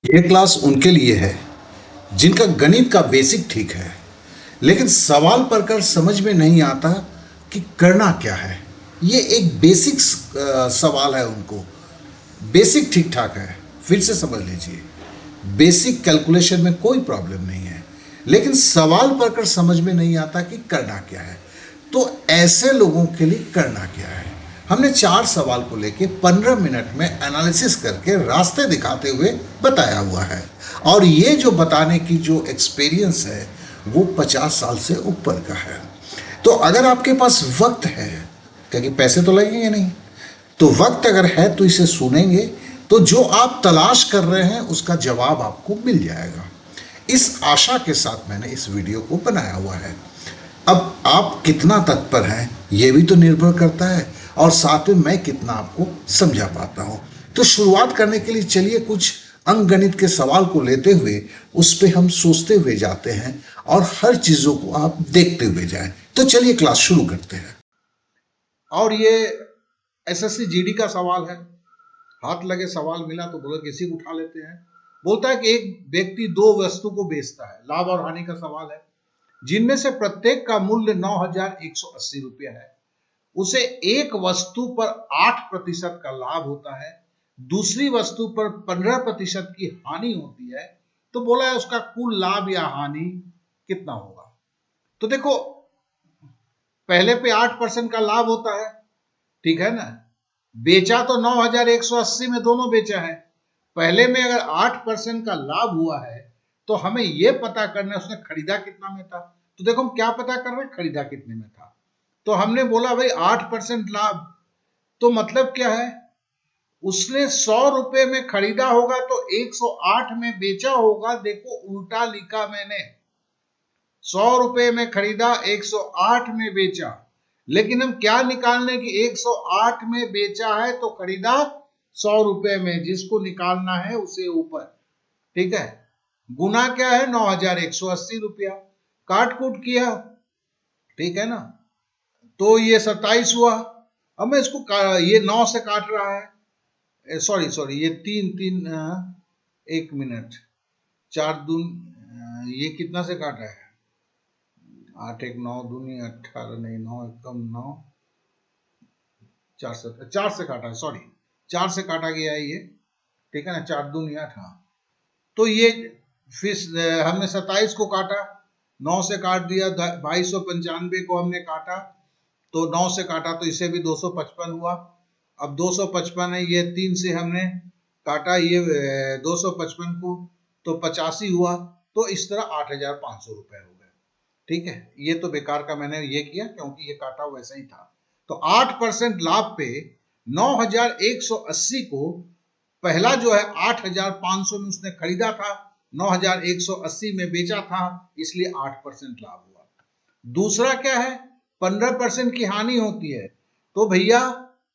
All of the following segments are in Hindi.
ये क्लास उनके लिए है जिनका गणित का बेसिक ठीक है, लेकिन सवाल पढ़कर समझ में नहीं आता कि करना क्या है। ये एक बेसिक सवाल है उनको। बेसिक ठीक ठाक है, फिर से समझ लीजिए। बेसिक कैलकुलेशन में कोई प्रॉब्लम नहीं है, लेकिन सवाल पढ़कर समझ में नहीं आता कि करना क्या है। तो ऐसे लोगों के लिए करना क्या है, हमने 4 सवाल को लेके 15 मिनट में एनालिसिस करके रास्ते दिखाते हुए बताया हुआ है। और ये जो बताने की जो एक्सपीरियंस है वो 50 साल से ऊपर का है। तो अगर आपके पास वक्त है, क्योंकि पैसे तो लगेंगे नहीं, तो वक्त अगर है तो इसे सुनेंगे तो जो आप तलाश कर रहे हैं उसका जवाब आपको मिल जाएगा। इस आशा के साथ मैंने इस वीडियो को बनाया हुआ है। अब आप कितना तत्पर हैं यह भी तो निर्भर करता है, और साथ में मैं कितना आपको समझा पाता हूं। तो शुरुआत करने के लिए चलिए कुछ अंकगणित के सवाल को लेते हुए उस पर हम सोचते हुए जाते हैं और हर चीजों को आप देखते हुए जाएं। तो चलिए क्लास शुरू करते हैं। और ये एसएससी जीडी का सवाल है। हाथ लगे सवाल मिला तो बोला किसी को उठा लेते हैं। बोलता है कि एक व्यक्ति दो वस्तु को बेचता है, लाभ और हानि का सवाल है, जिनमें से प्रत्येक का मूल्य 9,180 रुपया है। उसे एक वस्तु पर 8% का लाभ होता है, दूसरी वस्तु पर 15% की हानि होती है। तो बोला है उसका कुल लाभ या हानि कितना होगा। तो देखो, पहले पे 8% का लाभ होता है, ठीक है ना। बेचा तो 9,180 में दोनों बेचा है। पहले में अगर 8% का लाभ हुआ है तो हमें यह पता करना है उसने खरीदा कितना में था। तो देखो हम क्या पता कर रहे हैं, खरीदा कितने में था। तो हमने बोला भाई 8% लाभ, तो मतलब क्या है, उसने 100 रुपए में खरीदा होगा तो 108 में बेचा होगा। देखो उल्टा लिखा मैंने, 100 रुपए में खरीदा, 108 में बेचा। लेकिन हम क्या निकालने की, 108 में बेचा है तो खरीदा 100 रुपए में, जिसको निकालना है उसे ऊपर, ठीक है। गुना क्या है, 9,180 रुपया, काट कूट किया, ठीक है ना। तो ये 27 हुआ। अब मैं इसको ये 9 से काट रहा है, सॉरी सॉरी, ये तीन तीन, 1 मिनट, 4 दून, ये कितना से काटा है, 8 1 9 दूनी 18, नहीं 9 1 कम 9, 4 से काटा है, सॉरी 4 से काटा गया है ये, ठीक है ना। 4 दूनी 8, हाँ। तो ये फिर हमने 27 को काटा, 9 से काट दिया, 2295 को हमने काटा, तो 9 से काटा तो इसे भी 255 हुआ। अब 255 है, ये 3 से हमने काटा ये 255 को, तो 85 हुआ। तो इस तरह 8,500 रुपए हो गए, ठीक है। ये तो बेकार का मैंने ये किया क्योंकि ये काटा वैसा ही था। तो 8% लाभ पे 9,180 को, पहला जो है 8,500 में उसने खरीदा था, 9,180 में बेचा था, इसलिए 8% लाभ हुआ। दूसरा क्या है, 15% की हानि होती है। तो भैया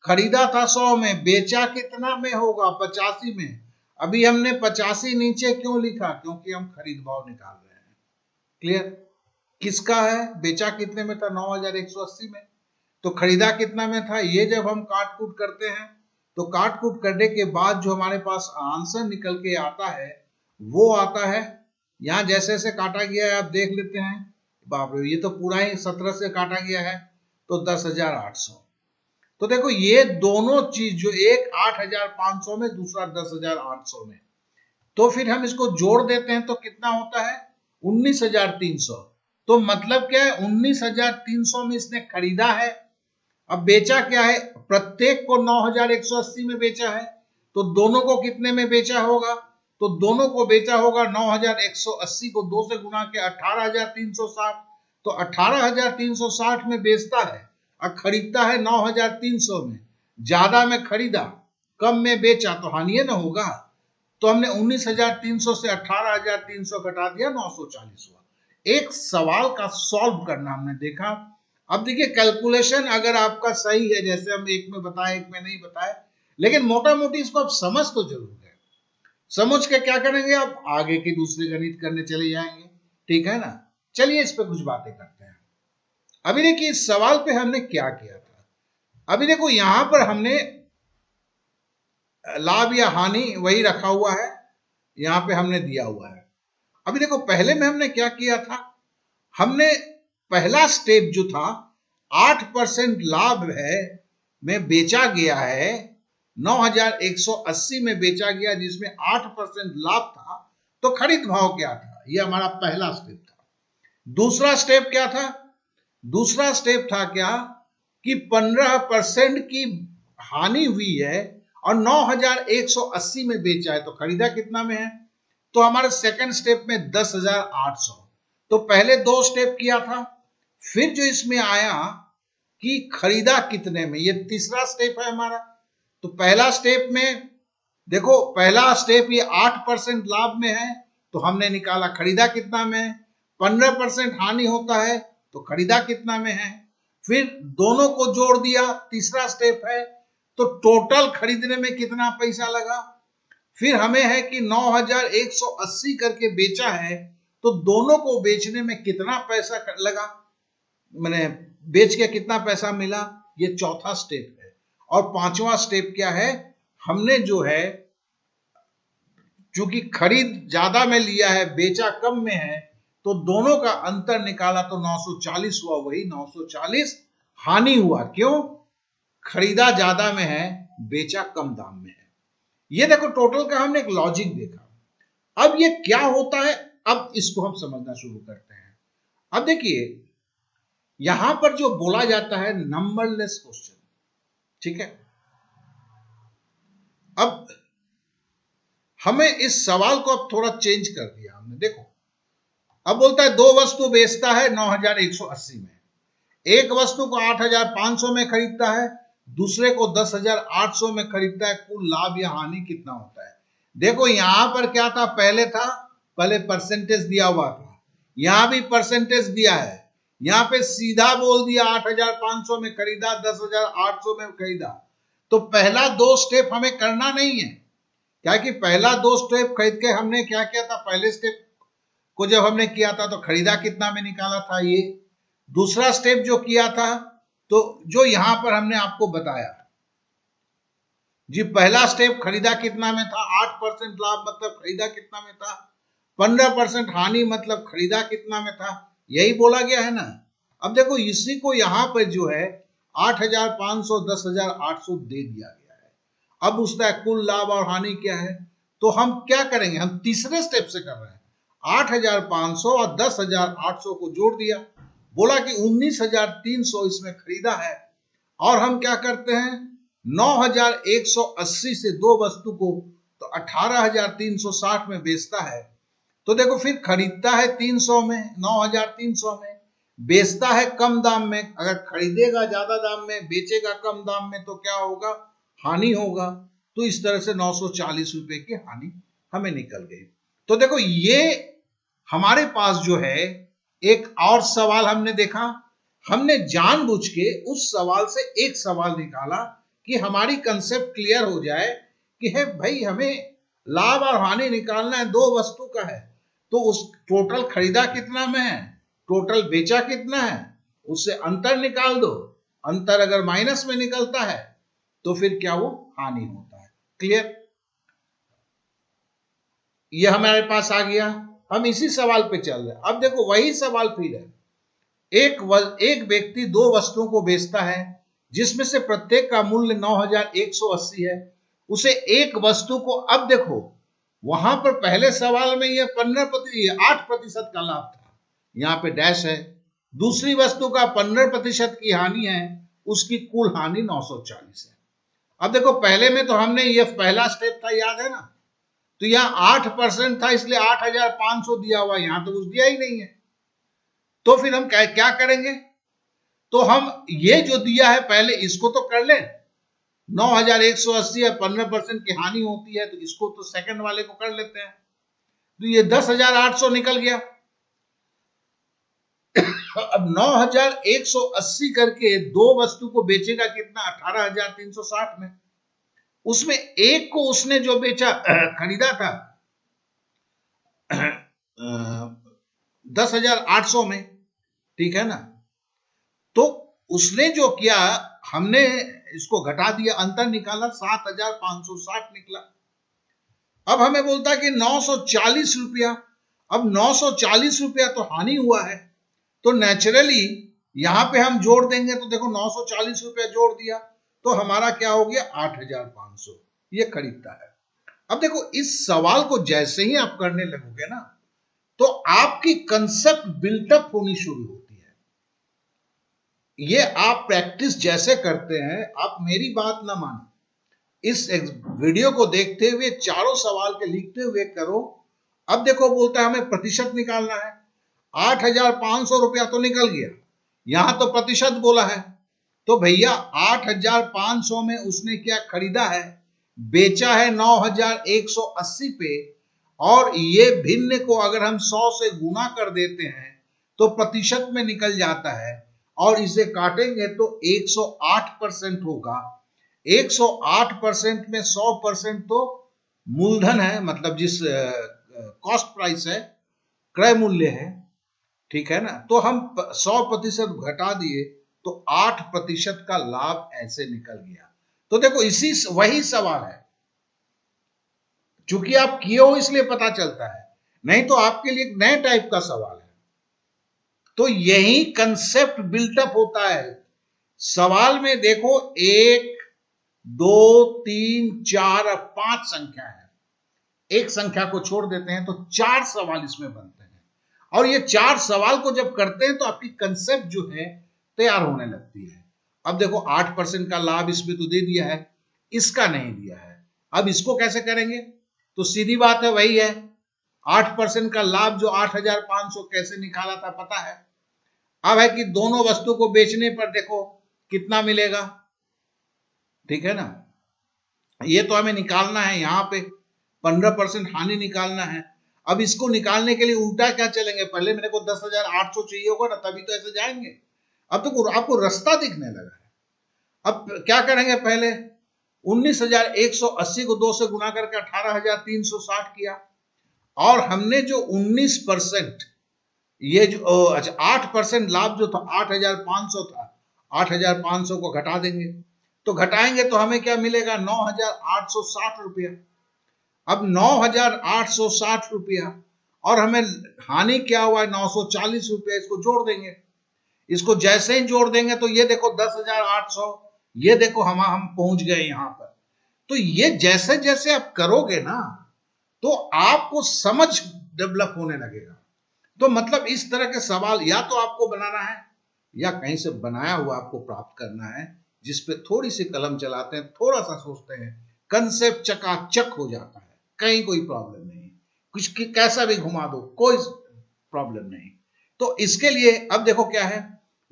खरीदा था 100 में, बेचा कितना में होगा, 85 में। अभी हमने 85 नीचे क्यों लिखा, क्योंकि हम खरीद भाव निकाल रहे हैं। क्लियर, किसका है, बेचा कितने में था, 9,180 में, तो खरीदा कितना में था। ये जब हम काट कूट करते हैं तो काट कूट करने के बाद जो हमारे पास आंसर निकल के आता है वो आता है, यहां जैसे जैसे काटा गया है आप देख लेते हैं। बाप रे, ये तो पूरा ही 17 से काटा गया है, तो 10,800। तो देखो ये दोनों चीज, जो एक 8,500 में, दूसरा 10,800 में, तो फिर हम इसको जोड़ देते हैं तो कितना होता है, 19,300। तो मतलब क्या है, 19,300 में इसने खरीदा है। अब बेचा क्या है, प्रत्येक को 9,180 में बेचा है, तो दोनों को कितने में बेचा होगा, तो दोनों को बेचा होगा 9,180 को 2 से गुणा के 18,360। तो 18,360 में बेचता है और खरीदता है 9,300 में। ज्यादा में खरीदा, कम में बेचा, तो हानि ना होगा। तो हमने 19,300 से 18,300 घटा दिया, 940 हुआ। एक सवाल का सॉल्व करना हमने देखा। अब देखिए कैलकुलेशन अगर आपका सही है, जैसे हम एक में बताए एक में नहीं बताए, लेकिन मोटा मोटी इसको आप समझ तो जरूर गए। समझ के क्या करेंगे, आप आगे की दूसरी गणित करने चले जाएंगे, ठीक है ना। चलिए इस पे कुछ बातें करते हैं। अभी देखिए इस सवाल पे हमने क्या किया था। अभी देखो यहां पर हमने लाभ या हानि वही रखा हुआ है, यहां पे हमने दिया हुआ है। अभी देखो पहले में हमने क्या किया था, हमने पहला स्टेप जो था 8% लाभ है में बेचा गया है, 9180 में बेचा गया जिसमें 8% लाभ था, तो खरीद भाव क्या था, ये हमारा पहला स्टेप था। दूसरा स्टेप क्या था, दूसरा स्टेप था क्या कि 15% की हानि हुई है और 9180 में बेचा है, तो खरीदा कितना में है, तो हमारे सेकंड स्टेप में 10,800। तो पहले दो स्टेप किया था, फिर जो इसमें आया कि खरीदा कितने में, ये तीसरा स्टेप है हमारा। तो पहला स्टेप में देखो, पहला स्टेप ये 8% लाभ में है, तो हमने निकाला खरीदा कितना में है। 15% हानि होता है तो खरीदा कितना में है, फिर दोनों को जोड़ दिया, तीसरा स्टेप है, तो टोटल खरीदने में कितना पैसा लगा। फिर हमें है कि 9180 करके बेचा है, तो दोनों को बेचने में कितना पैसा लगा, मैंने बेच के कितना पैसा मिला, ये चौथा स्टेप है। और पांचवा स्टेप क्या है, हमने जो है चूंकि खरीद ज्यादा में लिया है, बेचा कम में है, तो दोनों का अंतर निकाला तो 940 हुआ, वही 940 हानि हुआ। क्यों, खरीदा ज्यादा में है, बेचा कम दाम में है। ये देखो टोटल का हमने एक लॉजिक देखा। अब ये क्या होता है, अब इसको हम समझना शुरू करते हैं। अब देखिए यहां पर जो बोला जाता है नंबरलेस क्वेश्चन, ठीक है। अब हमें इस सवाल को अब थोड़ा चेंज कर दिया हमने। देखो अब बोलता है दो वस्तु बेचता है 9180 में, एक वस्तु को 8500 में खरीदता है, दूसरे को 10,800 में खरीदता है, कुल लाभ या हानि कितना होता है। देखो यहां पर क्या था, पहले था, पहले परसेंटेज दिया हुआ था, यहां भी परसेंटेज दिया है, यहां पे सीधा बोल दिया 8500 में खरीदा, 10,800 में खरीदा। तो पहला दो स्टेप हमें करना नहीं है, क्या कि पहला दो स्टेप खरीद के हमने क्या किया था, पहले स्टेप को जब हमने किया था तो खरीदा कितना में निकाला था ये। दूसरा स्टेप जो किया था, तो जो यहां पर हमने आपको बताया जी, पहला स्टेप खरीदा कितना में था, 8% लाभ मतलब खरीदा कितना में था, 15% हानि मतलब खरीदा कितना में था, यही बोला गया है ना। अब देखो इसी को यहां पर जो है 8,500 10,800 दे दिया गया है। अब उसका कुल लाभ और हानि क्या है, तो हम क्या करेंगे, हम तीसरे स्टेप से कर रहे हैं। 8,500 और 10,800 को जोड़ दिया, बोला कि 19,300 इसमें खरीदा है, और हम क्या करते हैं 9,180 से दो वस्तु को तो 18,360 में बेचता है। तो देखो फिर खरीदता है 300 में, 9,300 में, बेचता है कम दाम में। अगर खरीदेगा ज्यादा दाम में, बेचेगा कम दाम में, तो क्या होगा, हानि होगा। तो इस तरह से 940 रुपए की हानि हमें निकल गई। तो देखो ये हमारे पास जो है एक और सवाल हमने देखा, हमने जानबूझ के उस सवाल से एक सवाल निकाला कि हमारी कंसेप्ट क्लियर हो जाए कि है भाई हमें लाभ और हानि निकालना है, दो वस्तु का है, तो उस टोटल खरीदा कितना में है, टोटल बेचा कितना है, उससे अंतर निकाल दो। अंतर अगर माइनस में निकलता है तो फिर क्या वो हानि होता है। क्लियर, ये हमारे पास आ गया। हम इसी सवाल पे चल रहे हैं। अब देखो वही सवाल फिर है, एक व्यक्ति दो वस्तुओं को बेचता है जिसमें से प्रत्येक का मूल्य 9,180 है। उसे एक वस्तु को, अब देखो वहां पर पहले सवाल में ये 8% का लाभ था, यहां पे डैश है। दूसरी वस्तु का 15% की हानि है, उसकी कुल हानि 940 है। अब देखो पहले में तो हमने ये पहला स्टेप था, याद है ना, तो यहां 8% था इसलिए 8,500 दिया हुआ, यहां तो कुछ दिया ही नहीं है। तो फिर हम क्या करेंगे, तो हम ये जो दिया है पहले इसको तो कर लें, 9,180 है, 15% की हानि होती है, तो इसको तो सेकंड वाले को कर लेते हैं। तो ये 10,800 निकल गया। अब 9,180 करके दो वस्तु को बेचेगा कितना, 18,360 में। उसमें एक को उसने जो बेचा खरीदा था 10,800 में, ठीक है ना। तो उसने जो किया, हमने इसको घटा दिया, अंतर निकाला 7,560 निकला। अब हमें बोलता है कि 940 रुपया। अब 940 रुपया तो हानि हुआ है, तो नेचुरली यहां पे हम जोड़ देंगे, तो देखो 940 रुपया जोड़ दिया तो हमारा क्या हो गया 8,500, ये खरीदता है। अब देखो इस सवाल को जैसे ही आप करने लगोगे ना, तो आपकी कंसेप्ट बिल्टअप होनी शुरू होती है। ये आप प्रैक्टिस जैसे करते हैं, आप मेरी बात ना मानो, इस वीडियो को देखते हुए चारों सवाल के लिखते हुए करो। अब देखो बोलता है हमें प्रतिशत निकालना है, 8,500 रुपया तो निकल गया, यहां तो प्रतिशत बोला है, तो भैया 8,500 में उसने क्या खरीदा है, बेचा है 9,180 पे, और ये भिन्न को अगर हम 100 से गुना कर देते हैं तो प्रतिशत में निकल जाता है, और इसे काटेंगे तो 108% होगा। 108% में 100% तो मूलधन है, मतलब जिस कॉस्ट प्राइस है, क्रय मूल्य है, ठीक है ना। तो हम 100% घटा दिए तो 8% का लाभ ऐसे निकल गया। तो देखो इसी वही सवाल है, चूंकि आप किए हो इसलिए पता चलता है, नहीं तो आपके लिए एक नए टाइप का सवाल है। तो यही कंसेप्ट बिल्टअप होता है सवाल में। देखो 1 2 3 4 और 5 संख्या है, एक संख्या को छोड़ देते हैं तो 4 सवाल इसमें बनते हैं, और ये 4 सवाल को जब करते हैं तो आपकी कंसेप्ट जो है तैयार होने लगती है। अब देखो 8% का लाभ इसमें तो दे दिया है, इसका नहीं दिया है, अब इसको कैसे करेंगे, तो सीधी बात है वही है, 8% का लाभ जो 8,500 कैसे निकाला था पता है। अब है कि दोनों वस्तु को बेचने पर देखो कितना मिलेगा, ठीक है ना। ये तो हमें निकालना है, यहां पे 15% हानि निकालना है। अब इसको निकालने के लिए उल्टा क्या चलेंगे, पहले मेरे को 10,800 चाहिए होगा ना, तभी तो ऐसे जाएंगे। अब तो आपको रास्ता दिखने लगा है। अब क्या करेंगे, पहले 19,180 को 2 से गुना करके 18,360 किया, और हमने जो 19%, ये जो अच्छा 8% लाभ जो था 8,500 था, 8,500 को घटा देंगे, तो घटाएंगे तो हमें क्या मिलेगा 9,860 रुपया। अब 9,860 रुपया, और हमें हानि क्या हुआ है 940 रुपया, इसको जोड़ देंगे। इसको जैसे ही जोड़ देंगे तो ये देखो 10,800, ये देखो हम पहुंच गए यहां पर। तो ये जैसे जैसे आप करोगे ना, तो आपको समझ डेवलप होने लगेगा। तो मतलब इस तरह के सवाल या तो आपको बनाना है, या कहीं से बनाया हुआ आपको प्राप्त करना है, जिसपे थोड़ी सी कलम चलाते हैं, थोड़ा सा सोचते हैं, कंसेप्ट चकाचक हो जाता है, कहीं कोई प्रॉब्लम नहीं, कुछ कैसा भी घुमा दो कोई प्रॉब्लम नहीं। तो इसके लिए अब देखो क्या है,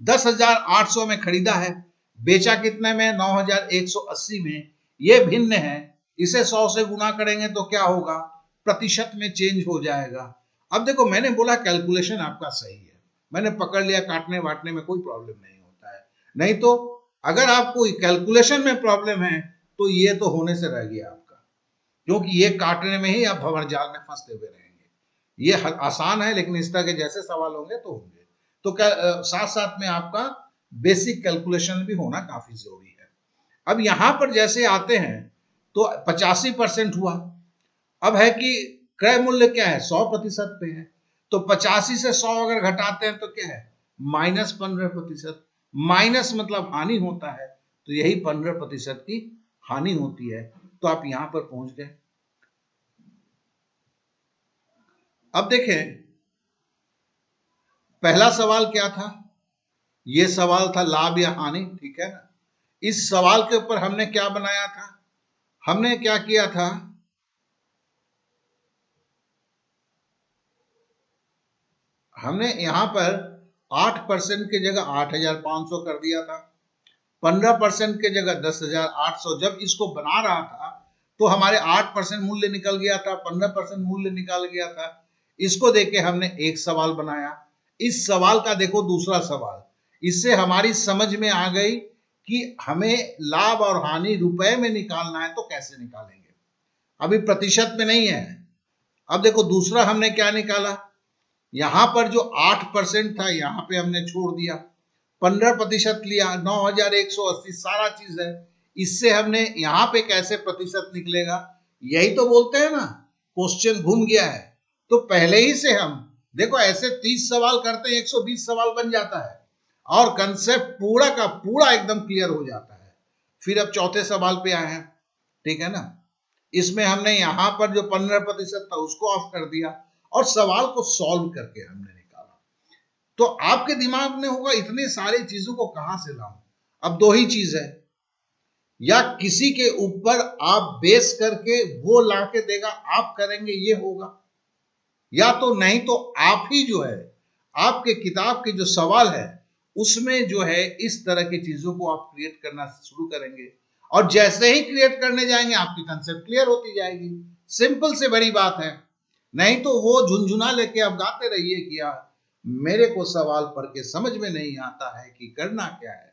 10,800 में खरीदा है, बेचा कितने में 9,180 में, ये भिन्न है, इसे 100 से गुना करेंगे तो क्या होगा, प्रतिशत में चेंज हो जाएगा। अब देखो मैंने बोला कैलकुलेशन आपका सही है, मैंने पकड़ लिया, काटने वाटने में कोई प्रॉब्लम नहीं होता है। नहीं तो अगर आपको कैलकुलेशन में प्रॉब्लम है तो ये तो होने से रह गया आपका, क्योंकि ये काटने में ही आप भंवर जाल में फंसते हुए रहेंगे। ये आसान है, लेकिन इस तरह के जैसे सवाल होंगे तो होंगे। तो साथ साथ में आपका बेसिक कैलकुलेशन भी होना काफी जरूरी है। अब यहां पर जैसे आते हैं तो 85% हुआ। अब है कि क्रय मूल्य क्या है, 100% पे है, तो 85 से 100 अगर घटाते हैं तो क्या है, -15%। माइनस मतलब हानि होता है, तो यही 15% की हानि होती है। तो आप यहां पर पहुंच गए। अब देखें पहला सवाल क्या था, यह सवाल था लाभ या हानि, ठीक है ना। इस सवाल के ऊपर हमने क्या बनाया था, हमने क्या किया था, हमने यहां पर 8% की जगह 8,500 कर दिया था, 15% की जगह 10,800। जब इसको बना रहा था तो हमारे 8% मूल्य निकल गया था, 15% मूल्य निकल गया था। इसको देके हमने एक सवाल बनाया। इस सवाल का देखो दूसरा सवाल, इससे हमारी समझ में आ गई कि हमें लाभ और हानि रुपए में निकालना है तो कैसे निकालेंगे, अभी प्रतिशत में नहीं है। अब देखो दूसरा हमने क्या निकाला, यहां पर जो 8% था यहां पे हमने छोड़ दिया, 15% लिया, 9,180 सारा चीज है। इससे हमने यहां पे कैसे प्रतिशत निकलेगा, यही तो बोलते हैं ना क्वेश्चन घूम गया है, तो पहले ही से हम देखो ऐसे 30 सवाल करते हैं 120 सवाल बन जाता है और कंसेप्ट पूरा का पूरा एकदम क्लियर हो जाता है। फिर अब चौथे सवाल पे आए हैं, ठीक है ना। इसमें हमने यहां पर जो 15% था उसको ऑफ कर दिया और सवाल को सॉल्व करके हमने निकाला। तो आपके दिमाग में होगा इतनी सारी चीजों को कहां से लाऊं। अब दो ही चीज है, या किसी के ऊपर आप बेस करके वो लाके देगा, आप करेंगे ये होगा, या तो नहीं तो आप ही जो है आपके किताब के जो सवाल है उसमें जो है इस तरह की चीजों को आप क्रिएट करना शुरू करेंगे और जैसे ही क्रिएट करने जाएंगे आपकी कंसेप्ट क्लियर होती जाएगी। सिंपल से बड़ी बात है। नहीं तो वो झुनझुना लेके आप गाते रहिए कि यार मेरे को सवाल पढ़ के समझ में नहीं आता है कि करना क्या है।